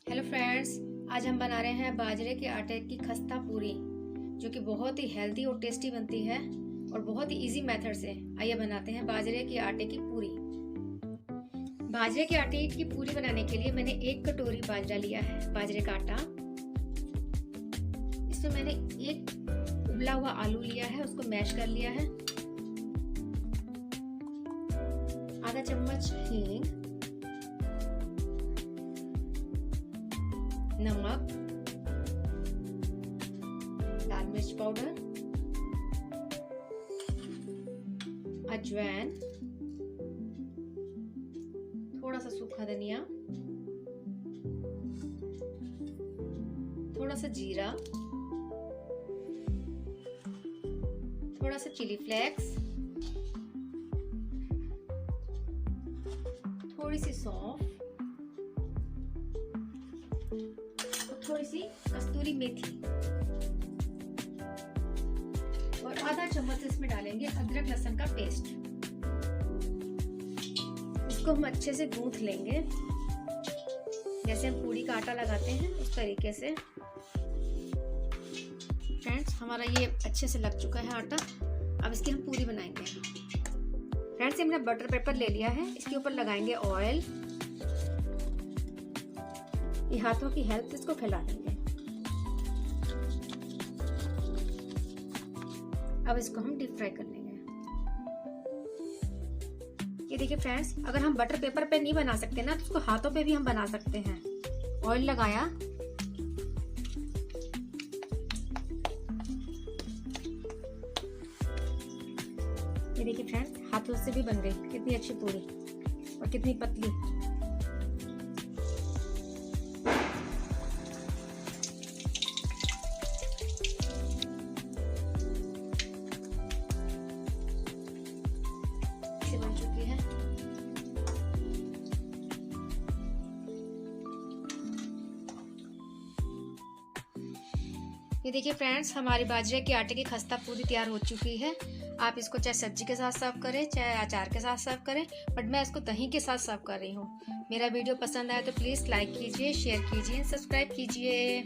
Hello friends, आज हम बना रहे हैं बाजरे के आटे की खस्ता पूरी, जो कि बहुत ही हेल्दी और टेस्टी बनती है और बहुत ही इजी मेथड से। आइए बनाते हैं बाजरे के आटे की पूरी। बाजरे के आटे की पूरी बनाने के लिए मैंने 1 कटोरी बाजरा लिया है, बाजरे का आटा। इसमें मैंने 1 उबला हुआ आलू लिया है, उसको मैश कर लिया है। आधा चम्मच हींग, नमक, लाल मिर्च पाउडर, अजवाइन, थोड़ा सा सूखा धनिया, थोड़ा सा जीरा, थोड़ा सा चिली फ्लेक्स, थोड़ी सी सौंफ, थोड़ी सी कस्तूरी मेथी और आधा चम्मच इसमें डालेंगे अदरक लहसुन का पेस्ट। इसको हम अच्छे से गूंथ लेंगे, जैसे हम पूरी का आटा लगाते हैं उस तरीके से। फ्रेंड्स, हमारा ये अच्छे से लग चुका है आटा। अब इसकी हम पूरी बनाएंगे। फ्रेंड्स, हमने बटर पेपर ले लिया है, इसके ऊपर लगाएंगे ऑयल। ये हाथों की हेल्प से इसको फैला देंगे। अब इसको हम डीप फ्राई कर लेंगे। ये देखिए फ्रेंड्स, अगर हम बटर पेपर पे नहीं बना सकते ना, तो उसको हाथों पे भी हम बना सकते हैं। ऑयल लगाया, ये देखिए फ्रेंड्स, हाथों से भी बन गई। कितनी अच्छी पूरी और कितनी पतली। बन चुकी है। ये देखिए फ्रेंड्स, हमारी बाजरे के आटे की खस्ता पूरी तैयार हो चुकी है। आप इसको चाहे सब्जी के साथ सर्व करें, चाहे अचार के साथ सर्व करें, बट मैं इसको दही के साथ सर्व कर रही हूँ। मेरा वीडियो पसंद आया तो प्लीज़ लाइक कीजिए, शेयर कीजिए, सब्सक्राइब कीजिए।